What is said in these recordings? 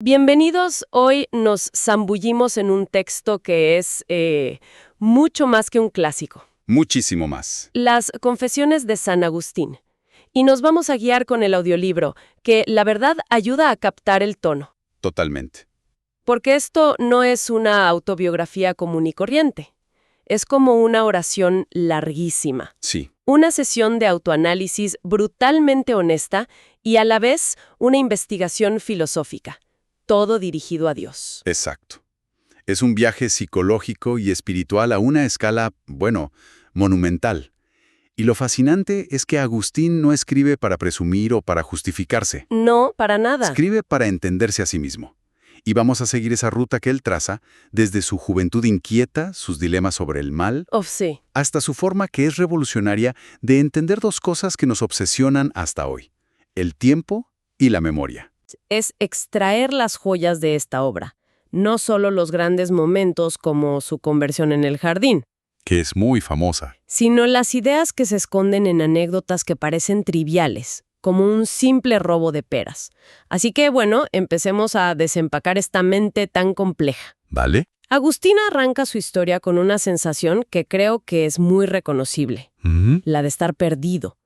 Bienvenidos, hoy nos zambullimos en un texto que es mucho más que un clásico. Muchísimo más. Las Confesiones de San Agustín. Y nos vamos a guiar con el audiolibro, que la verdad ayuda a captar el tono. Totalmente. Porque esto no es una autobiografía común y corriente. Es como una oración larguísima. Sí, Una sesión de autoanálisis brutalmente honesta y a la vez una investigación filosófica. Todo dirigido a Dios. exacto. Es un viaje psicológico y espiritual a una escala, bueno, monumental. Y lo fascinante es que Agustín no escribe para presumir o para justificarse. No, para nada. Escribe para entenderse a sí mismo. Y vamos a seguir esa ruta que él traza, desde su juventud inquieta, sus dilemas sobre el mal, Sí. hasta su forma que es revolucionaria de entender dos cosas que nos obsesionan hasta hoy: el tiempo y la memoria. Es extraer las joyas de esta obra, no solo los grandes momentos como su conversión en el jardín, Que es muy famosa. sino las ideas que se esconden en anécdotas que parecen triviales, como un simple robo de peras. Así que, bueno, empecemos a desempacar esta mente tan compleja. ¿Vale? Agustín arranca su historia con una sensación que creo que es muy reconocible, la de estar perdido.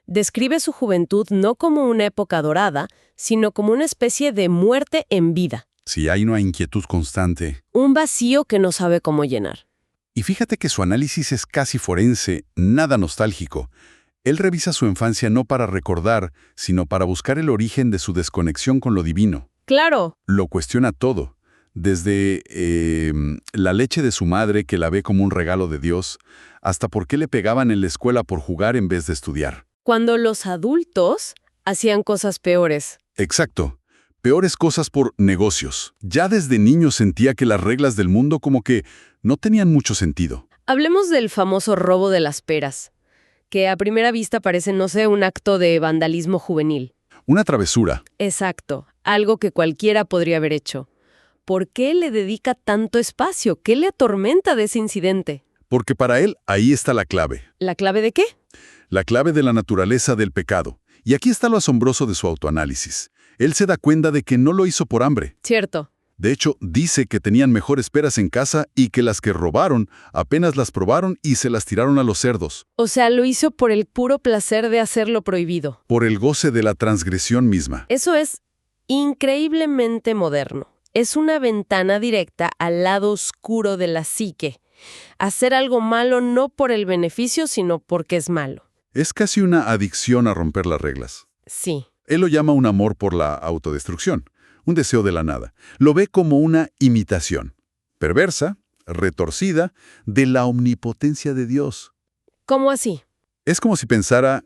Describe su juventud no como una época dorada, sino como una especie de muerte en vida, Sí, hay una inquietud constante. un vacío que no sabe cómo llenar. Y fíjate que su análisis es casi forense, nada nostálgico. Él revisa su infancia no para recordar, sino para buscar el origen de su desconexión con lo divino. Claro, Lo cuestiona todo, desde la leche de su madre, que la ve como un regalo de Dios, hasta por qué le pegaban en la escuela por jugar en vez de estudiar. cuando los adultos hacían cosas peores. Exacto. Peores cosas por negocios. Ya desde niño sentía que las reglas del mundo como que no tenían mucho sentido. Hablemos del famoso robo de las peras, que a primera vista parece, no sé, un acto de vandalismo juvenil. Una travesura. Exacto, algo que cualquiera podría haber hecho. ¿Por qué le dedica tanto espacio? ¿Qué le atormenta de ese incidente? Porque para él ahí está la clave. ¿La clave de qué? La clave de la naturaleza del pecado. Y aquí está lo asombroso de su autoanálisis. Él se da cuenta de que no lo hizo por hambre. Cierto. De hecho, dice que tenían mejores peras en casa y que las que robaron apenas las probaron y se las tiraron a los cerdos. O sea, lo hizo por el puro placer de hacer lo prohibido. Por el goce de la transgresión misma. Eso es increíblemente moderno. Es una ventana directa al lado oscuro de la psique. Hacer algo malo no por el beneficio, sino porque es malo. Es casi una adicción a romper las reglas. Sí. Él lo llama un amor por la autodestrucción, un deseo de la nada. Lo ve como una imitación, perversa, retorcida, de la omnipotencia de Dios. ¿Cómo así? Es como si pensara: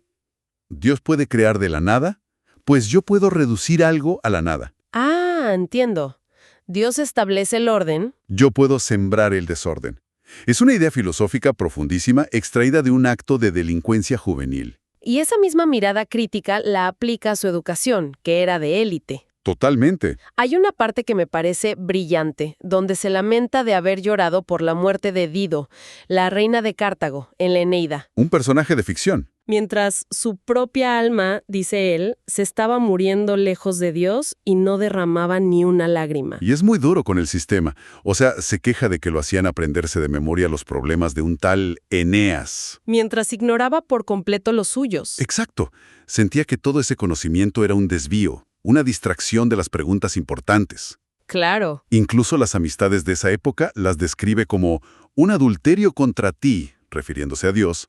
¿Dios puede crear de la nada? Pues yo puedo reducir algo a la nada. Ah, entiendo. Dios establece el orden. Yo puedo sembrar el desorden. Es una idea filosófica profundísima extraída de un acto de delincuencia juvenil. Y esa misma mirada crítica la aplica a su educación, que era de élite. Totalmente. Hay una parte que me parece brillante, donde se lamenta de haber llorado por la muerte de Dido, la reina de Cartago, en la Eneida. Un personaje de ficción. Mientras su propia alma, dice él, se estaba muriendo lejos de Dios y no derramaba ni una lágrima. Y es muy duro con el sistema. O sea, se queja de que lo hacían aprenderse de memoria los problemas de un tal Eneas. Mientras ignoraba por completo los suyos. Exacto. Sentía que todo ese conocimiento era un desvío, una distracción de las preguntas importantes. Claro. Incluso las amistades de esa época las describe como un adulterio contra ti, refiriéndose a Dios,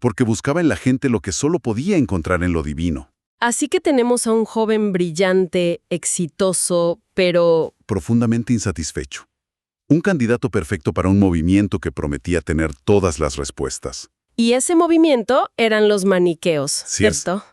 porque buscaba en la gente lo que solo podía encontrar en lo divino. Así que tenemos a un joven brillante, exitoso, pero Profundamente insatisfecho. Un candidato perfecto para un movimiento que prometía tener todas las respuestas. y ese movimiento eran los maniqueos, Sí es. ¿cierto?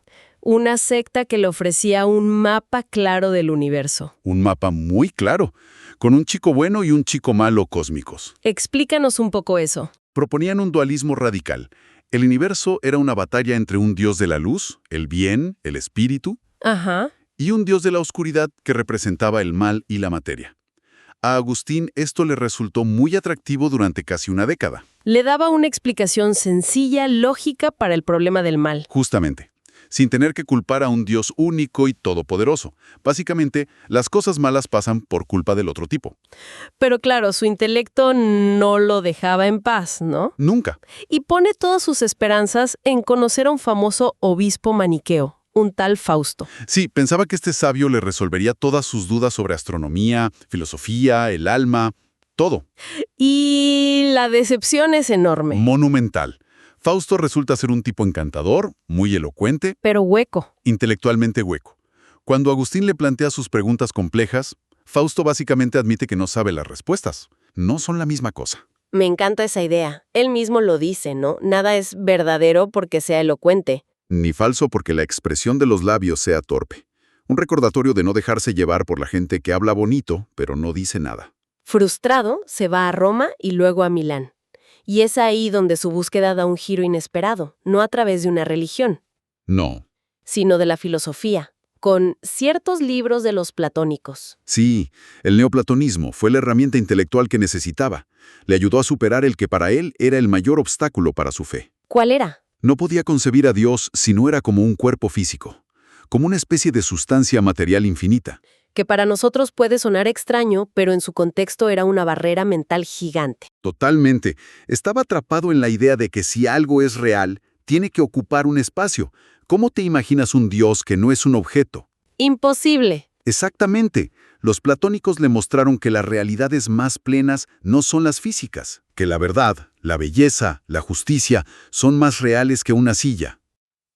Una secta que le ofrecía un mapa claro del universo. Un mapa muy claro, con un chico bueno y un chico malo cósmicos. Explícanos un poco eso. Proponían un dualismo radical. El universo era una batalla entre un dios de la luz, el bien, el espíritu, Ajá. y un dios de la oscuridad que representaba el mal y la materia. A Agustín esto le resultó muy atractivo durante casi una década. Le daba una explicación sencilla, lógica para el problema del mal. Justamente. sin tener que culpar a un Dios único y todopoderoso. Básicamente, las cosas malas pasan por culpa del otro tipo. Pero claro, su intelecto no lo dejaba en paz, ¿no? Nunca. Y pone todas sus esperanzas en conocer a un famoso obispo maniqueo, un tal Fausto. Sí, pensaba que este sabio le resolvería todas sus dudas sobre astronomía, filosofía, el alma, todo. Y la decepción es enorme. Monumental. Fausto resulta ser un tipo encantador, muy elocuente, Pero hueco. intelectualmente hueco. Cuando Agustín le plantea sus preguntas complejas, Fausto básicamente admite que no sabe las respuestas. No son la misma cosa. Me encanta esa idea. Él mismo lo dice, ¿no? Nada es verdadero porque sea elocuente. Ni falso porque la expresión de los labios sea torpe. Un recordatorio de no dejarse llevar por la gente que habla bonito, pero no dice nada. Frustrado, se va a Roma y luego a Milán. Y es ahí donde su búsqueda da un giro inesperado, no a través de una religión, No. sino de la filosofía, con ciertos libros de los platónicos. Sí, el neoplatonismo fue la herramienta intelectual que necesitaba. Le ayudó a superar el que para él era el mayor obstáculo para su fe. ¿Cuál era? No podía concebir a Dios si no era como un cuerpo físico, como una especie de sustancia material infinita. Que para nosotros puede sonar extraño, pero en su contexto era una barrera mental gigante. Totalmente. Estaba atrapado en la idea de que si algo es real, tiene que ocupar un espacio. ¿Cómo te imaginas un Dios que no es un objeto? Imposible. Exactamente. Los platónicos le mostraron que las realidades más plenas no son las físicas, que la verdad, la belleza, la justicia son más reales que una silla.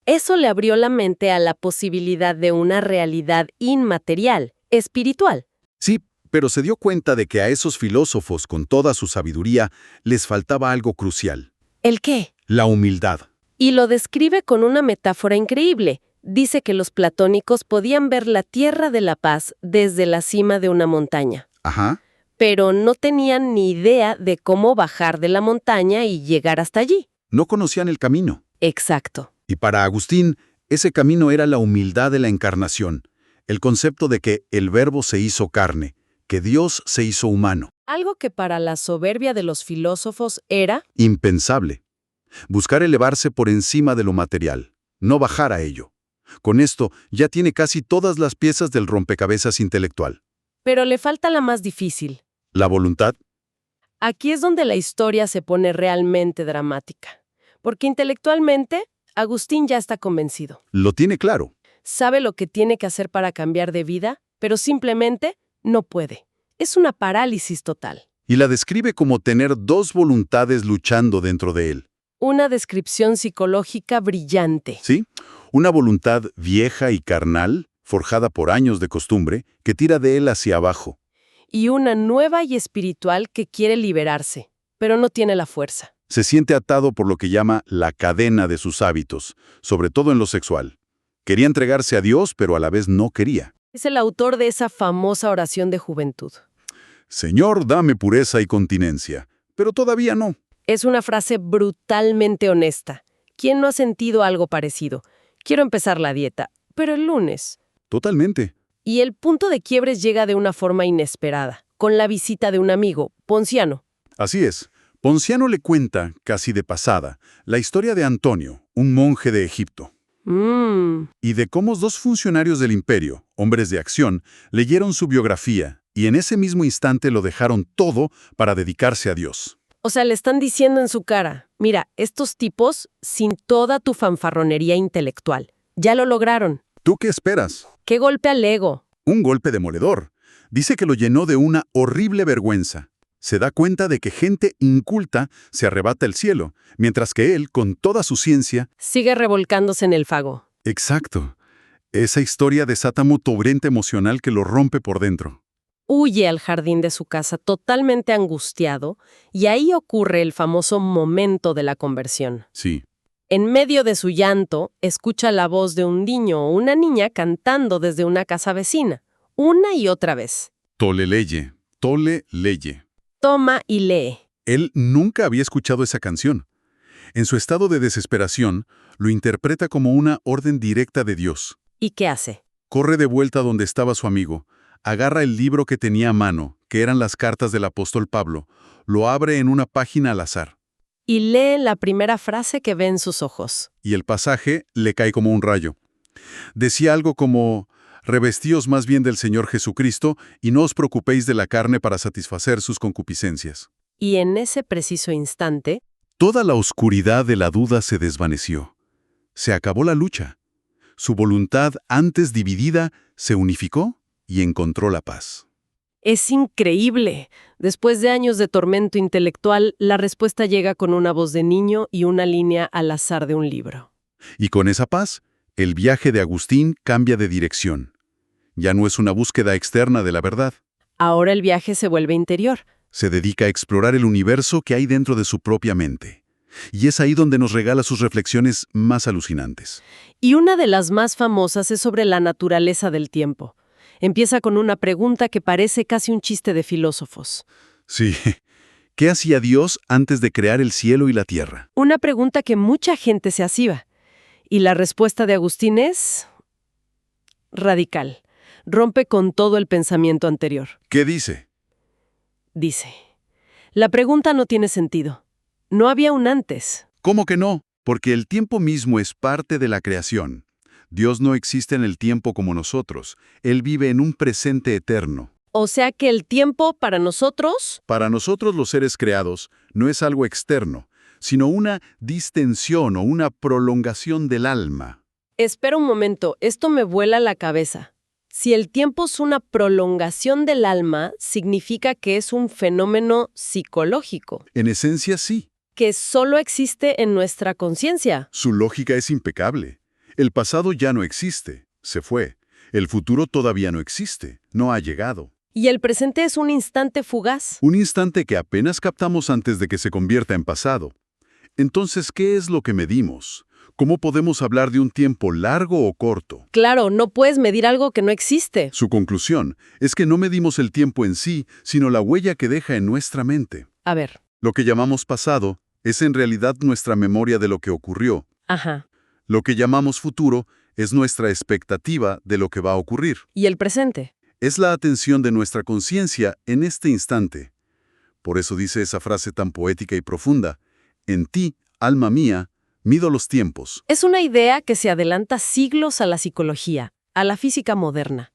Eso le abrió la mente a la posibilidad de una realidad inmaterial, espiritual. Sí, pero se dio cuenta de que a esos filósofos, con toda su sabiduría, les faltaba algo crucial: ¿El qué? la humildad. Y lo describe con una metáfora increíble. Dice que los platónicos podían ver la tierra de la paz desde la cima de una montaña, Ajá. pero no tenían ni idea de cómo bajar de la montaña y llegar hasta allí. No conocían el camino. Exacto. Y para Agustín, ese camino era la humildad de la encarnación, el concepto de que el Verbo se hizo carne, que Dios se hizo humano. Algo que para la soberbia de los filósofos era, Impensable. Buscar elevarse por encima de lo material, no bajar a ello. Con esto ya tiene casi todas las piezas del rompecabezas intelectual. pero le falta la más difícil. La voluntad. Aquí es donde la historia se pone realmente dramática, porque intelectualmente Agustín ya está convencido. Lo tiene claro. Sabe lo que tiene que hacer para cambiar de vida, pero simplemente no puede. Es una parálisis total. Y la describe como tener dos voluntades luchando dentro de él. Una descripción psicológica brillante. ¿Sí? Una voluntad vieja y carnal, forjada por años de costumbre, que tira de él hacia abajo. Y una nueva y espiritual que quiere liberarse, pero no tiene la fuerza. Se siente atado por lo que llama la cadena de sus hábitos, sobre todo en lo sexual. Quería entregarse a Dios, pero a la vez no quería. Es el autor de esa famosa oración de juventud. Señor, dame pureza y continencia, pero todavía no. Es una frase brutalmente honesta. ¿Quién no ha sentido algo parecido? Quiero empezar la dieta, pero el lunes. Totalmente. Y el punto de quiebres llega de una forma inesperada, con la visita de un amigo, Ponciano. Así es. Ponciano le cuenta, casi de pasada, la historia de Antonio, un monje de Egipto, y de cómo dos funcionarios del imperio, hombres de acción, leyeron su biografía y en ese mismo instante lo dejaron todo para dedicarse a Dios. O sea, le están diciendo en su cara, mira, estos tipos, sin toda tu fanfarronería intelectual, ya lo lograron. ¿Tú qué esperas? ¡Qué golpe al ego! Un golpe demoledor. Dice que lo llenó de una horrible vergüenza. Se da cuenta de que gente inculta se arrebata el cielo, mientras que él, con toda su ciencia... Sigue revolcándose en el fago. Exacto. Esa historia desata un torrente emocional que lo rompe por dentro. Huye al jardín de su casa totalmente angustiado, y ahí ocurre el famoso momento de la conversión. Sí. En medio de su llanto, escucha la voz de un niño o una niña cantando desde una casa vecina, una y otra vez. Tole leye, tole leye. Toma y lee. Él nunca había escuchado esa canción. En su estado de desesperación, lo interpreta como una orden directa de Dios. ¿Y qué hace? Corre de vuelta donde estaba su amigo, agarra el libro que tenía a mano, que eran las cartas del apóstol Pablo, lo abre en una página al azar. y leen la primera frase que ve en sus ojos. Y el pasaje le cae como un rayo. Decía algo como: «Revestíos más bien del Señor Jesucristo y no os preocupéis de la carne para satisfacer sus concupiscencias». Y en ese preciso instante, Toda la oscuridad de la duda se desvaneció. Se acabó la lucha. Su voluntad, antes dividida, se unificó y encontró la paz. es increíble. Después de años de tormento intelectual, la respuesta llega con una voz de niño y una línea al azar de un libro. Y con esa paz, el viaje de Agustín cambia de dirección. Ya no es una búsqueda externa de la verdad. Ahora el viaje se vuelve interior. Se dedica a explorar el universo que hay dentro de su propia mente. Y es ahí donde nos regala sus reflexiones más alucinantes. Y una de las más famosas es sobre la naturaleza del tiempo. Empieza con una pregunta que parece casi un chiste de filósofos. Sí. ¿Qué hacía Dios antes de crear el cielo y la tierra? Una pregunta que mucha gente se hacía. Y la respuesta de Agustín es radical. Rompe con todo el pensamiento anterior. ¿Qué dice? Dice, la pregunta no tiene sentido. No había un antes. ¿Cómo que no? Porque el tiempo mismo es parte de la creación. Dios no existe en el tiempo como nosotros. Él vive en un presente eterno. O sea que el tiempo para nosotros... Para nosotros los seres creados no es algo externo, sino una distensión o una prolongación del alma. Espera un momento, esto me vuela la cabeza. Si el tiempo es una prolongación del alma, significa que es un fenómeno psicológico, En esencia, sí. que solo existe en nuestra conciencia. Su lógica es impecable. El pasado ya no existe, se fue. El futuro todavía no existe, no ha llegado. Y el presente es un instante fugaz. Un instante que apenas captamos antes de que se convierta en pasado. Entonces, ¿qué es lo que medimos? ¿Cómo podemos hablar de un tiempo largo o corto? Claro, no puedes medir algo que no existe. Su conclusión es que no medimos el tiempo en sí, sino la huella que deja en nuestra mente. A ver, Lo que llamamos pasado es en realidad nuestra memoria de lo que ocurrió. ajá. Lo que llamamos futuro es nuestra expectativa de lo que va a ocurrir. ¿Y el presente? Es la atención de nuestra conciencia en este instante. Por eso dice esa frase tan poética y profunda: «En ti, alma mía, mido los tiempos». Es una idea que se adelanta siglos a la psicología, a la física moderna.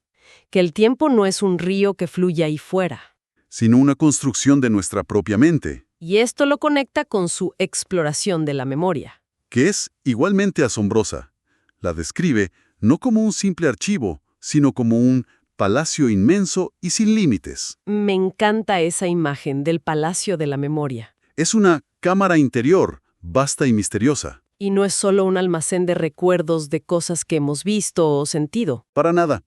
Que el tiempo no es un río que fluye ahí fuera. Sino una construcción de nuestra propia mente, Y esto lo conecta con su exploración de la memoria. que es igualmente asombrosa. La describe no como un simple archivo, sino como un palacio inmenso y sin límites. Me encanta esa imagen del palacio de la memoria. Es una cámara interior, vasta y misteriosa. Y no es solo un almacén de recuerdos de cosas que hemos visto o sentido. Para nada.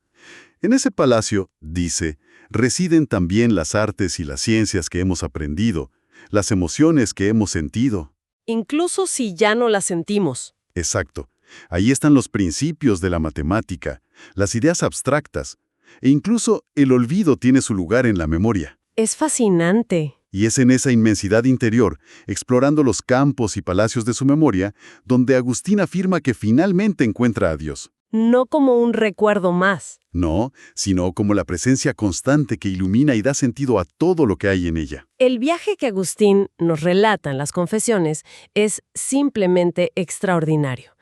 En ese palacio, dice, residen también las artes y las ciencias que hemos aprendido, las emociones que hemos sentido. Incluso si ya no las sentimos. Exacto. Ahí están los principios de la matemática, las ideas abstractas, e incluso el olvido tiene su lugar en la memoria. Es fascinante. Y es en esa inmensidad interior, explorando los campos y palacios de su memoria, donde Agustín afirma que finalmente encuentra a Dios. No como un recuerdo más. No, sino como la presencia constante que ilumina y da sentido a todo lo que hay en ella. El viaje que Agustín nos relata en las Confesiones es simplemente extraordinario.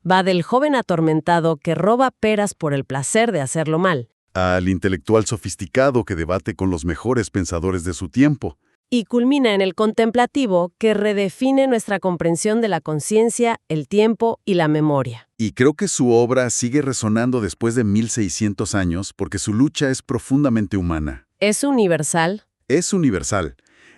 Va del joven atormentado que roba peras por el placer de hacerlo mal, Al intelectual sofisticado que debate con los mejores pensadores de su tiempo. y culmina en el contemplativo que redefine nuestra comprensión de la conciencia, el tiempo y la memoria. Y creo que su obra sigue resonando después de 1600 años porque su lucha es profundamente humana. Es universal. Es universal.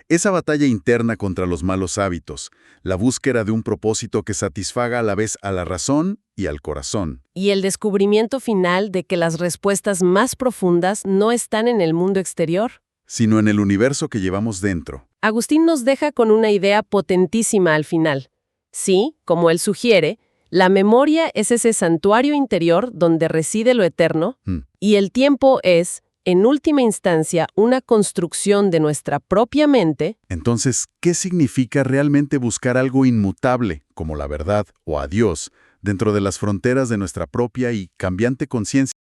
Esa batalla interna contra los malos hábitos, la búsqueda de un propósito que satisfaga a la vez a la razón y al corazón. Y el descubrimiento final de que las respuestas más profundas no están en el mundo exterior. Sino en el universo que llevamos dentro. Agustín nos deja con una idea potentísima al final. Sí, como él sugiere, la memoria es ese santuario interior donde reside lo eterno, y el tiempo es, en última instancia, una construcción de nuestra propia mente. Entonces, ¿qué significa realmente buscar algo inmutable, como la verdad o a Dios, dentro de las fronteras de nuestra propia y cambiante conciencia?